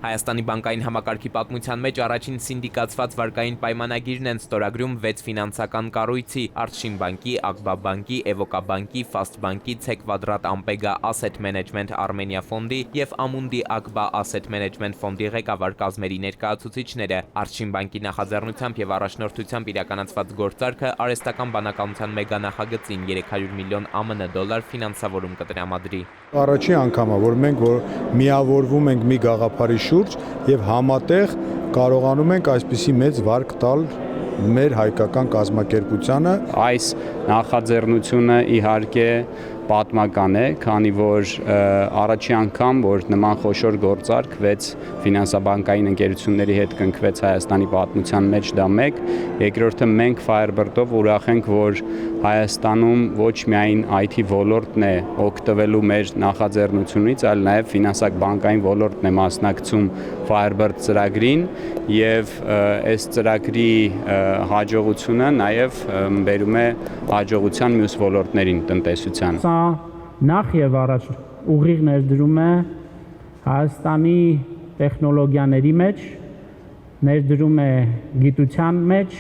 Հայաստանի բանկային համակարգի պատմության մեջ առաջին սինդիկացված վարկային պայմանագիրն են ստորագրում 6 ֆինանսական կառույցի՝ Արդշին բանկի, Ակբա բանկի, Էվոկա բանկի, Ֆաստ բանկի, C Quadrat Ampega Asset Management Armenia ֆոնդի և Amundi Ակբա Asset Management ֆոնդի ղեկավար կազմերի ներկայացուցիչները։ Արդշին բանկի նախաձեռնությամբ և առաջնորդությամբ իրականացված գործարքը արհեստական բանականության մեգանախագծին 300 միլիոն ԱՄՆ դոլար ֆինանսավորում կտրամադրի։ Առաջին անգամ է, որ մենք միավորվում ենք մի գաղափարի շուրջ և համատեղ կարողանում ենք այսպիսի մեծ վարկ տալ մեր հայկական կազմակերպությանը։ Այս նախաձեռնությունը իհարկե պատմական է, քանի որ առաջի անգամ, որ նման խոշոր գործարք 6 ֆինանսաբանկային ընկերությունների հետ կնքվեց Հայաստանի պատմության մեջ, դա մեկ, երկրորդը մենք Firebird-ով ուրախ ենք, որ Հայաստանում ոչ միայն IT ոլորտն է օգտվելու մեր նախաձեռնությունից, այլ նաև ֆինանսաբանկային ոլորտն է մասնակցում Firebird ծրագրին և այս ծրագրի հաջողությունը նաև բերում է հաջողության մյուս ոլորտներին տնտեսության։ Նախ եւ առաջ ուղիղ ներդրում է Հայաստանի տեխնոլոգիաների մեջ, ներդրում է գիտության մեջ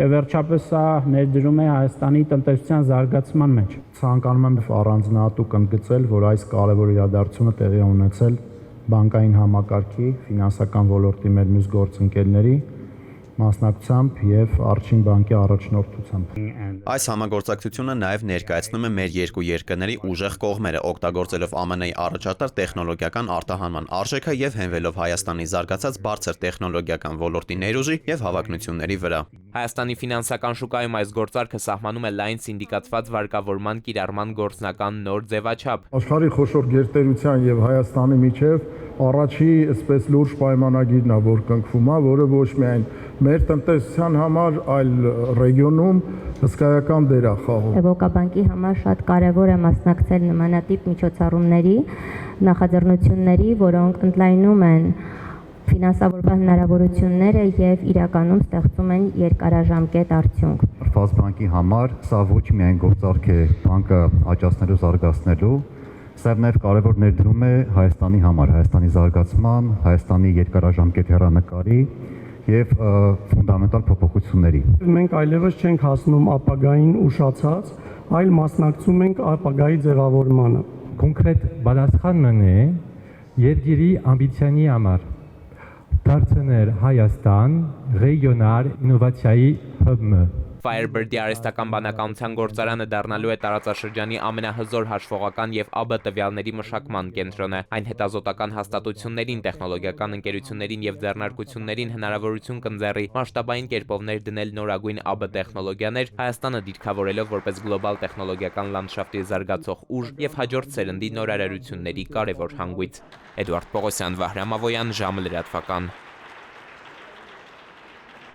եւ վերջապես սա ներդրում է Հայաստանի տնտեսության զարգացման մեջ։ Ցանկանում եմ առանձնահատուկ ընդգծել, որ այս կարևոր իրադարձությունը տեղի ունեցել բանկային համակարգի, ֆինանսական ոլորտի մեր մյուս գործընկերների մասնակցությամբ և Արդշին բանկի առաջնորդությամբ։ Այս համագործակցությունը նաև ներկայացնում է մեր երկու երկրների ուժեղ կողմերը, օգտագործելով ԱՄՆ-ի առաջատար տեխնոլոգիական արտահանման արժեքը և հենվելով Հայաստանի զարգացած բարձր տեխնոլոգիական ոլորտի ներուժի և հավակնությունների վրա։ Հայաստանի ֆինանսական շուկայում այս գործարքը սահմանում է լայն սինդիկացված վարկավորման կիրառման գործնական նոր ձևաչափ։ Աշխարհի խոշոր գերտերության և Հայաստանի միջև առաջի այսպես լուրջ պայմանագիրն է, որ կնքվում է, որը ոչ միայն մեր տնտեսության համար, այլ ռեգիոնում հսկայական դեր է խաղում։ Էվոկա բանկի համար շատ կարևոր է մասնակցել նմանատիպ միջոցառումների, նախաձեռնությունների, որոնք ընդլայնում են ֆինանսավորման հնարավորությունները և իրականում ստեղծում են երկարաժամկետ արդյունք։ Ֆաստ բանկի համար սա ոչ միայն գործարք է բանկը աճացնելու, զարգացնելու, սա նաև կարևոր ներդրում է Հայաստանի համար, Հայաստանի զարգացման, Հայաստանի երկարաժամկետ հեռանկարի և ֆունդամենտալ փոփոխությունների։ Մենք այլևս չենք հասնում ապագային ուշացած, այլ մասնակցում ենք ապագայի ձևավորմանը։ Կոնկրետ բանաստանն է երկրի ամբիցիանի համար դարձնել Հայաստան ռեգիոնալ ինովացիայի հբ։ Firebird-ի արհեստական բանականության գործարանը դառնալու է տարածաշրջանի ամենահզոր հաշվողական և ԱԲ տվյալների մշակման կենտրոնը։ Այն հետազոտական հաստատություններին, տեխնոլոգիական ընկերություններին և ձեռնարկություններին հնարավորություն կընձեռի մասշտաբային կերպով ներդնել նորագույն ԱԲ տեխնոլոգիաներ, Հայաստանը դիրքավորելով որպես գլոբալ տեխնոլոգիական լանդշաֆտի զարգացող ուժ և հաջորդ սերնդի նորարարությունների կարևոր հանգույց։ Էդուարդ Պողոսյան, Վահրամ Ավոյան, ժամը լրատվական։